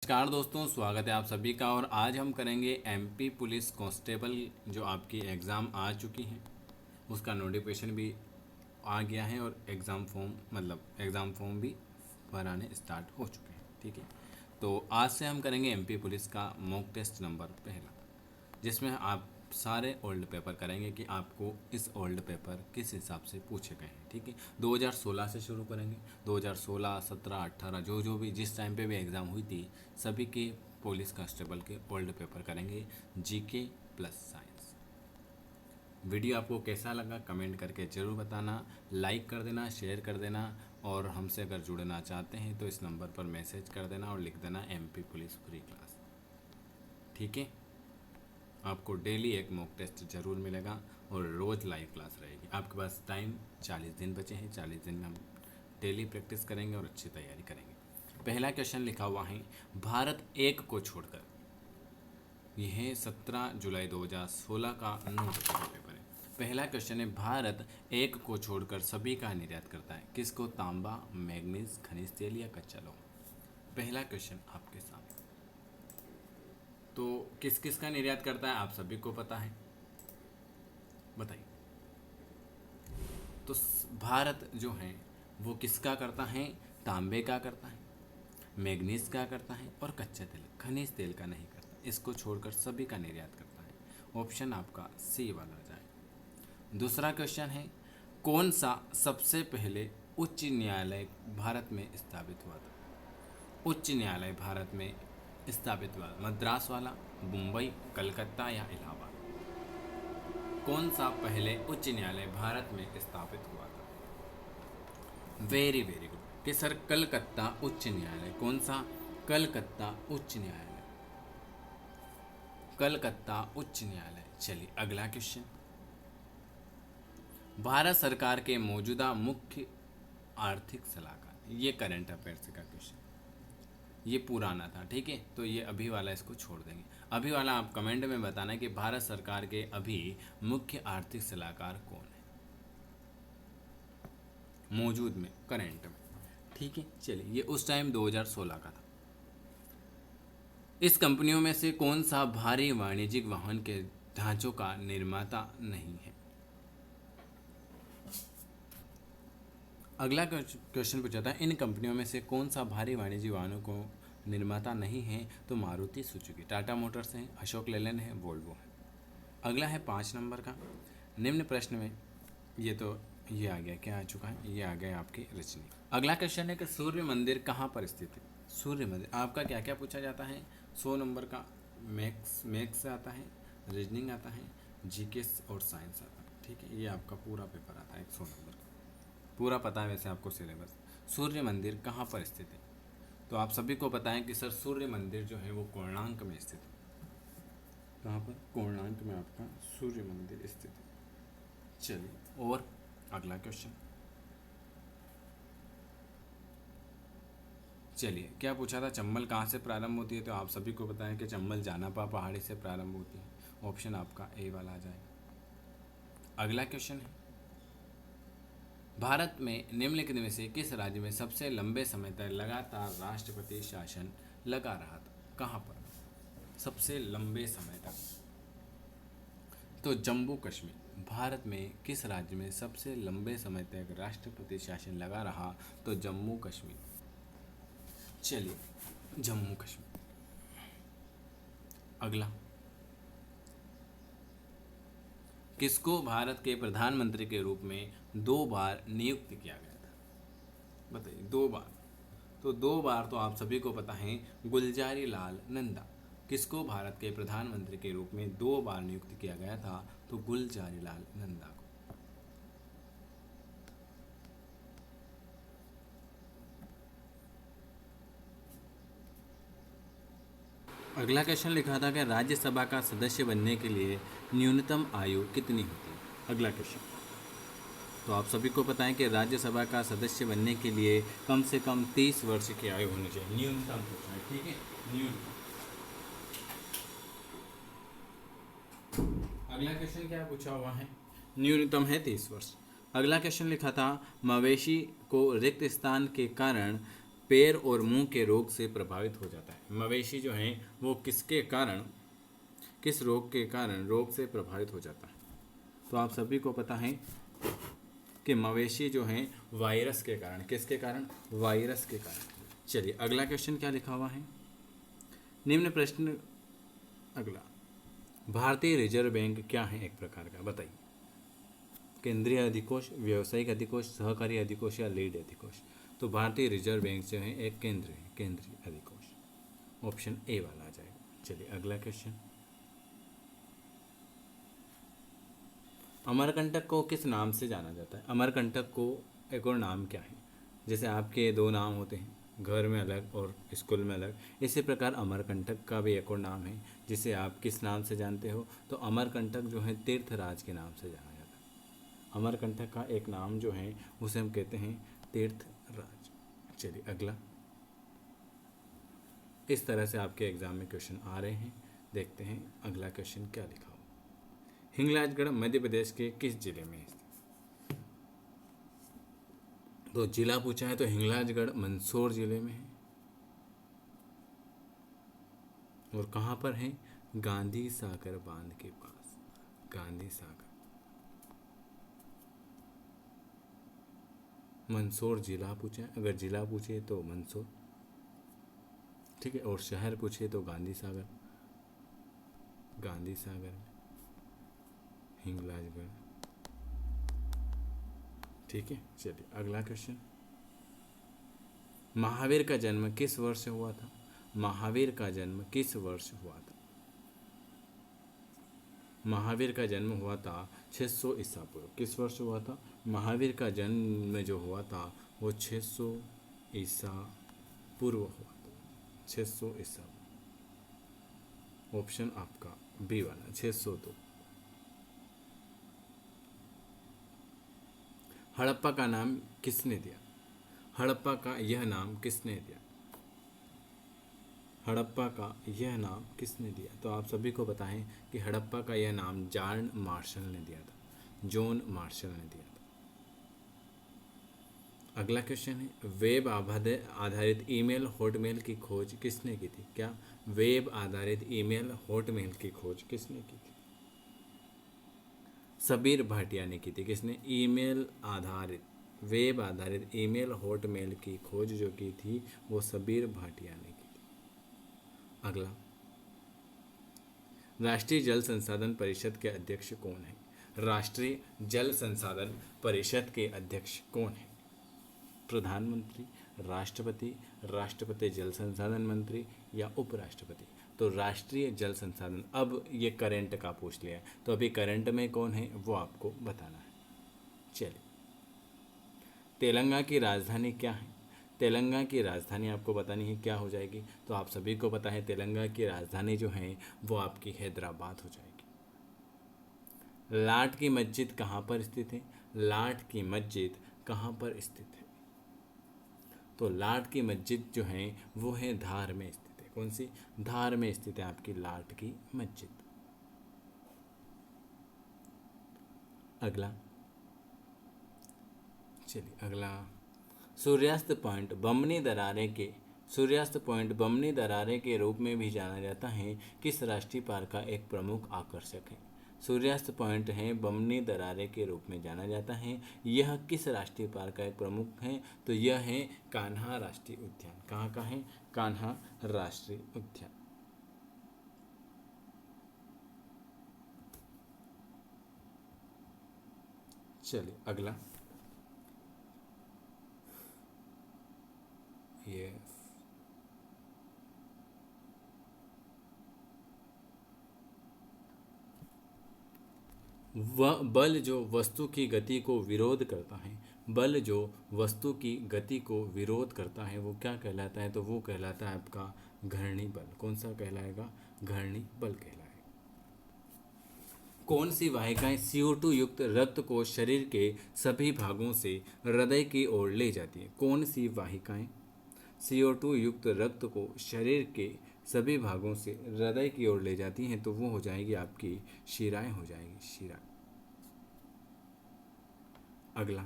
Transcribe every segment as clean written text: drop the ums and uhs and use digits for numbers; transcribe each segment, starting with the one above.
नमस्कार दोस्तों, स्वागत है आप सभी का। और आज हम करेंगे एमपी पुलिस कांस्टेबल जो आपकी एग्ज़ाम आ चुकी है, उसका नोटिफिकेशन भी आ गया है और एग्ज़ाम फॉर्म भी भराने स्टार्ट हो चुके हैं। ठीक है, तो आज से हम करेंगे एमपी पुलिस का मॉक टेस्ट नंबर पहला, जिसमें आप सारे ओल्ड पेपर करेंगे कि आपको इस ओल्ड पेपर किस हिसाब से पूछे गए हैं। ठीक है, 2016 से शुरू करेंगे। 2016, 17, 18 जो भी जिस टाइम पे भी एग्ज़ाम हुई थी, सभी के पुलिस कांस्टेबल के ओल्ड पेपर करेंगे, जीके प्लस साइंस। वीडियो आपको कैसा लगा कमेंट करके ज़रूर बताना, लाइक कर देना, शेयर कर देना, और हमसे अगर जुड़ना चाहते हैं तो इस नंबर पर मैसेज कर देना और लिख देना एमपी पुलिस फ्री क्लास। ठीक है, आपको डेली एक मॉक टेस्ट ज़रूर मिलेगा और रोज़ लाइव क्लास रहेगी। आपके पास टाइम 40 दिन बचे हैं। 40 दिन में हम डेली प्रैक्टिस करेंगे और अच्छी तैयारी करेंगे। पहला क्वेश्चन लिखा हुआ है, भारत एक को छोड़कर। यह है 17 जुलाई 2016 का 9 बजे का पेपर है। पहला क्वेश्चन है, भारत एक को छोड़कर सभी का निर्यात करता है। किसको? तांबा, मैग्नीज, खनिज तेल या कच्चा लोहा। पहला क्वेश्चन आपके सामने। तो किस किस का निर्यात करता है आप सभी को पता है, बताइए। तो भारत जो है वो किसका करता है? तांबे का करता है, मैग्नीज का करता है और कच्चे तेल, खनिज तेल का नहीं करता। इसको छोड़कर सभी का निर्यात करता है। ऑप्शन आपका सी वाला जाए। दूसरा क्वेश्चन है, कौन सा सबसे पहले उच्च न्यायालय भारत में स्थापित हुआ था? उच्च न्यायालय भारत में स्थापित हुआ, मद्रास वाला, मुंबई, कलकत्ता या इलाहाबाद। कौन सा पहले उच्च न्यायालय भारत में स्थापित हुआ था? वेरी वेरी गुड कि सर कलकत्ता उच्च न्यायालय। कौन सा? कलकत्ता उच्च न्यायालय, कलकत्ता उच्च न्यायालय। चलिए अगला क्वेश्चन। भारत सरकार के मौजूदा मुख्य आर्थिक सलाहकार। ये करंट अफेयर्स का क्वेश्चन, ये पुराना था। ठीक है, तो ये अभी वाला इसको छोड़ देंगे। अभी वाला आप कमेंट में बताना कि भारत सरकार के अभी मुख्य आर्थिक सलाहकार कौन है मौजूद में, करंट में। ठीक है, चलिए ये उस टाइम 2016 का था। इस कंपनियों में से कौन सा भारी वाणिज्यिक वाहन के ढांचों का निर्माता नहीं है? अगला क्वेश्चन पूछा था, इन कंपनियों में से कौन सा भारी वाणिज्यिक वाहनों को निर्माता नहीं है? तो मारुति सुजुकी, टाटा मोटर्स है, अशोक लेलैंड है, वोल्वो है। अगला है 5 नंबर का। निम्न प्रश्न में ये आ गया, क्या आ चुका है? ये आ गया आपकी रचनी। अगला क्वेश्चन है कि सूर्य मंदिर कहाँ पर स्थित है? सूर्य मंदिर आपका क्या क्या पूछा जाता है? 100 नंबर का मैथ्स आता है, रीजनिंग आता है, जीके और साइंस आता है। ठीक है, ये आपका पूरा पेपर आता है 100 नंबर का, पूरा पता है वैसे आपको सिलेबस। सूर्य मंदिर कहाँ पर स्थित है? तो आप सभी को पता है कि सर सूर्य मंदिर जो है वो कोणार्क में स्थित है। कहाँ पर? कोणार्क में आपका सूर्य मंदिर स्थित है। चलिए और अगला क्वेश्चन। चलिए क्या पूछा था, चंबल कहाँ से प्रारंभ होती है? तो आप सभी को पता है कि चंबल जानापा पहाड़ी से प्रारंभ होती है। ऑप्शन आपका ए वाला आ जाएगा। अगला क्वेश्चन है, भारत में निम्नलिखित में से किस राज्य में सबसे लंबे समय तक लगातार राष्ट्रपति शासन लगा रहा था? कहाँ पर सबसे लंबे समय तक? तो जम्मू कश्मीर। भारत में किस राज्य में सबसे लंबे समय तक राष्ट्रपति शासन लगा रहा? तो जम्मू कश्मीर। चलिए जम्मू कश्मीर। अगला, किसको भारत के प्रधानमंत्री के रूप में 2 बार नियुक्त किया गया था? बताइए, 2 बार। तो 2 बार तो आप सभी को पता है, गुलजारी लाल नंदा। किसको भारत के प्रधानमंत्री के रूप में 2 बार नियुक्त किया गया था? तो गुलजारी लाल नंदा को। अगला क्वेश्चन लिखा था कि राज्यसभा का सदस्य बनने के लिए न्यूनतम आयु कितनी होती है? अगला क्वेश्चन। तो आप सभी को पता है कि राज्यसभा का सदस्य बनने के लिए कम से कम 30 वर्ष की आयु होनी चाहिए, न्यूनतम पूछना है। ठीक है, न्यूनतम। अगला क्वेश्चन क्या पूछा हुआ है? न्यूनतम है 30 वर्ष। अगला क्वेश्चन लिखा था, मवेशी को रिक्त स्थान के कारण पैर और मुंह के रोग से प्रभावित हो जाता है। मवेशी जो है वो किसके कारण, किस रोग के कारण रोग से प्रभावित हो जाता है? तो आप सभी को पता है कि मवेशी जो हैं वायरस के कारण, किसके कारण? वायरस के कारण। चलिए अगला क्वेश्चन क्या लिखा हुआ है, निम्न प्रश्न। अगला, भारतीय रिजर्व बैंक क्या है एक प्रकार का, बताइए। केंद्रीय अधिकोष, व्यावसायिक अधिकोष, सहकारी अधिकोष या लीड अधिकोष? तो भारतीय रिजर्व बैंक जो है एक केंद्र है, केंद्रीय अधिकोष। ऑप्शन ए वाला आ जाएगा। चलिए अगला क्वेश्चन, अमरकंटक को किस नाम से जाना जाता है? अमरकंटक को एक और नाम क्या है? जैसे आपके दो नाम होते हैं, घर में अलग और स्कूल में अलग, इसी प्रकार अमरकंटक का भी एक और नाम है जिसे आप किस नाम से जानते हो? तो अमरकंटक जो है तीर्थराज के नाम से जाना जाता है। अमरकंटक का एक नाम जो है उसे हम कहते हैं तीर्थराज। चलिए अगला, इस तरह से आपके एग्जाम में क्वेश्चन आ रहे हैं। देखते हैं अगला क्वेश्चन क्या लिखा हो। हिंगलाजगढ़ मध्य प्रदेश के किस जिले में है? तो जिला पूछा है तो हिंगलाजगढ़ मंदसौर जिले में है। और कहाँ पर है? गांधी सागर बांध के पास, गांधी सागर। मंदसौर जिला पूछा है, अगर जिला पूछे तो मंदसौर, ठीक है, और शहर पूछे तो गांधी सागर, गांधी सागर में हिंगलाजगढ़, ठीक है। चलिए अगला क्वेश्चन, महावीर का जन्म किस वर्ष हुआ था? महावीर का जन्म किस वर्ष हुआ था? महावीर का जन्म हुआ था 600 ईसा पूर्व। किस वर्ष हुआ था? महावीर का जन्म जो हुआ था वो 600 ईसा पूर्व हुआ था, 600 ईसा। ऑप्शन आपका बी वाला 602। हड़प्पा का नाम किसने दिया? हड़प्पा का यह नाम किसने दिया? हड़प्पा का यह नाम किसने दिया? तो आप सभी को पता है कि हड़प्पा का यह नाम जॉन मार्शल ने दिया था, जॉन मार्शल ने दिया था। अगला क्वेश्चन है, वेब आधारित ईमेल हॉटमेल की खोज किसने की थी? क्या वेब आधारित ईमेल हॉटमेल की खोज किसने की थी? सबीर भाटिया ने की थी। किसने? ईमेल आधारित, वेब आधारित ईमेल हॉटमेल की खोज जो की थी वो सबीर भाटिया ने की थी। अगला, राष्ट्रीय जल संसाधन परिषद के अध्यक्ष कौन है? राष्ट्रीय जल संसाधन परिषद के अध्यक्ष कौन है? प्रधानमंत्री, राष्ट्रपति, राष्ट्रपति जल संसाधन मंत्री या उपराष्ट्रपति? तो राष्ट्रीय जल संसाधन, अब ये करंट का पूछ लिया है तो अभी करंट में कौन है वो आपको बताना है। चलिए, तेलंगाना की राजधानी क्या है? तेलंगाना की राजधानी आपको बतानी है, क्या हो जाएगी? तो आप सभी को पता है तेलंगाना की राजधानी जो है वो आपकी हैदराबाद हो जाएगी। लाट की मस्जिद कहाँ पर स्थित है? लाट की मस्जिद कहाँ पर स्थित है? तो लाट की मस्जिद जो है वो है धार में स्थित है। कौन सी? धार में स्थित है आपकी लाट की मस्जिद। अगला, चलिए अगला, सूर्यास्त पॉइंट बमनी दरारे के, सूर्यास्त पॉइंट बमनी दरारे के रूप में भी जाना जाता है, किस राष्ट्रीय पार्क का एक प्रमुख आकर्षक है? सूर्यास्त पॉइंट है बमनी दरारे के रूप में जाना जाता है, यह किस राष्ट्रीय पार्क का एक प्रमुख है? तो यह है कान्हा राष्ट्रीय उद्यान। कहाँ का है? कान्हा राष्ट्रीय उद्यान। चलिए अगला, ये वह बल जो वस्तु की गति को विरोध करता है, बल जो वस्तु की गति को विरोध करता है वो क्या कहलाता है? तो वो कहलाता है आपका घर्णी बल। कौन सा कहलाएगा? घर्णी बल कहलाएगा। कौन सी वाहिकाएं CO2 युक्त रक्त को शरीर के सभी भागों से हृदय की ओर ले जाती हैं? कौन सी वाहिकाएं CO2 युक्त रक्त को शरीर के सभी भागों से हृदय की ओर ले जाती हैं? तो वो हो जाएगी आपकी शिराएं हो जाएगी, शिरा। अगला,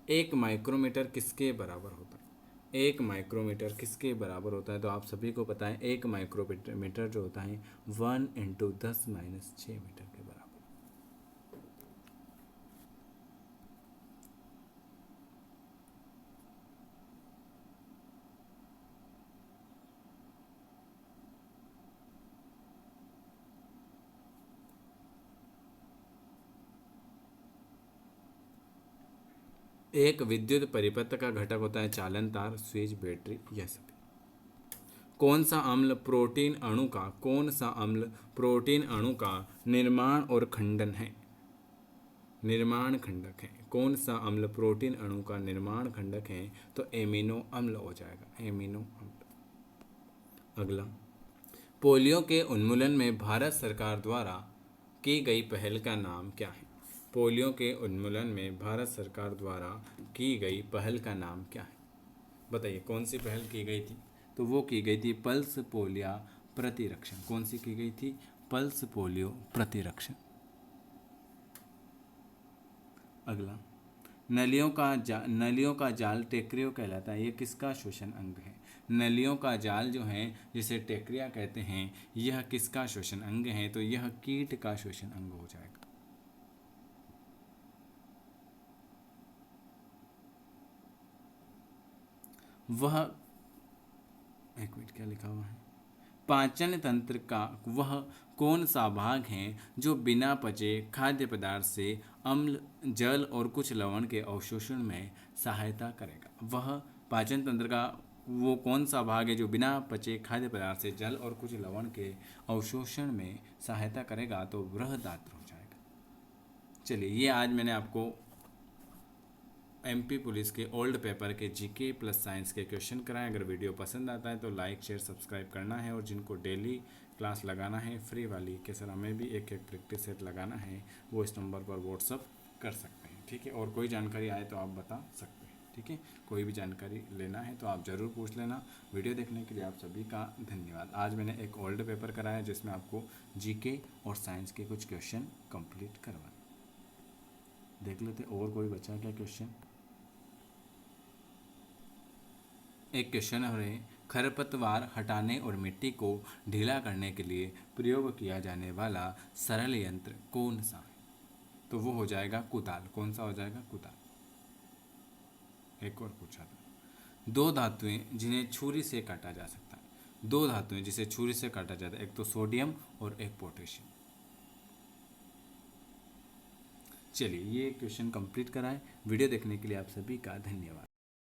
एक माइक्रोमीटर किसके बराबर होता है? एक माइक्रोमीटर किसके बराबर होता है? तो आप सभी को पता है एक माइक्रोमीटर जो होता है 1 × 10⁻⁶ मीटर के बराबर। एक विद्युत परिपथ का घटक होता है चालन तार, स्विच, बैटरी, यह सभी। कौन सा अम्ल प्रोटीन अणु का निर्माण और खंडन है? निर्माण खंडक है। कौन सा अम्ल प्रोटीन अणु का निर्माण खंडक है? तो एमिनो अम्ल हो जाएगा, एमिनो अम्ल। अगला, पोलियो के उन्मूलन में भारत सरकार द्वारा की गई पहल का नाम क्या है? पोलियो के उन्मूलन में भारत सरकार द्वारा की गई पहल का नाम क्या है? बताइए कौन सी पहल की गई थी? तो वो की गई थी पल्स पोलियो प्रतिरक्षण। कौन सी की गई थी? पल्स पोलियो प्रतिरक्षण। अगला, नलियों का जाल टेक्रियो कहलाता है। ये किसका श्वसन अंग है? नलियों का जाल जो है जिसे टेक्रिया कहते हैं, यह किसका श्वसन अंग है? तो यह कीट का श्वसन अंग हो जाएगा। वह एक मिनट, क्या लिखा हुआ है? पाचन तंत्र का वह कौन सा भाग है जो बिना पचे खाद्य पदार्थ से अम्ल, जल और कुछ लवण के अवशोषण में सहायता करेगा? वह पाचन तंत्र का वो कौन सा भाग है जो बिना पचे खाद्य पदार्थ से जल और कुछ लवण के अवशोषण में सहायता करेगा? तो बृहदात्र हो जाएगा। चलिए, ये आज मैंने आपको एमपी पुलिस के ओल्ड पेपर के जीके प्लस साइंस के क्वेश्चन कराएं। अगर वीडियो पसंद आता है तो लाइक शेयर सब्सक्राइब करना है, और जिनको डेली क्लास लगाना है फ्री वाली कि सर हमें भी एक प्रैक्टिस सेट लगाना है, वो इस नंबर पर व्हाट्सअप कर सकते हैं, ठीक है। और कोई जानकारी आए तो आप बता सकते हैं, ठीक है। कोई भी जानकारी लेना है तो आप ज़रूर पूछ लेना। वीडियो देखने के लिए आप सभी का धन्यवाद। आज मैंने एक ओल्ड पेपर कराया जिसमें आपको जीके और साइंस के कुछ क्वेश्चन कंप्लीट करवाए। देख लेते और कोई बचा क्या क्वेश्चन। एक क्वेश्चन है, खरपतवार हटाने और मिट्टी को ढीला करने के लिए प्रयोग किया जाने वाला सरल यंत्र कौन सा है? तो वो हो जाएगा कुदाल। कौन सा हो जाएगा? कुदाल। एक और पूछा था, दो धातुएं जिन्हें छुरी से काटा जा सकता है। दो धातुएं जिसे छुरी से काटा जाता है, एक तो सोडियम और एक पोटेशियम। चलिए, ये क्वेश्चन कंप्लीट कराएं। वीडियो देखने के लिए आप सभी का धन्यवाद।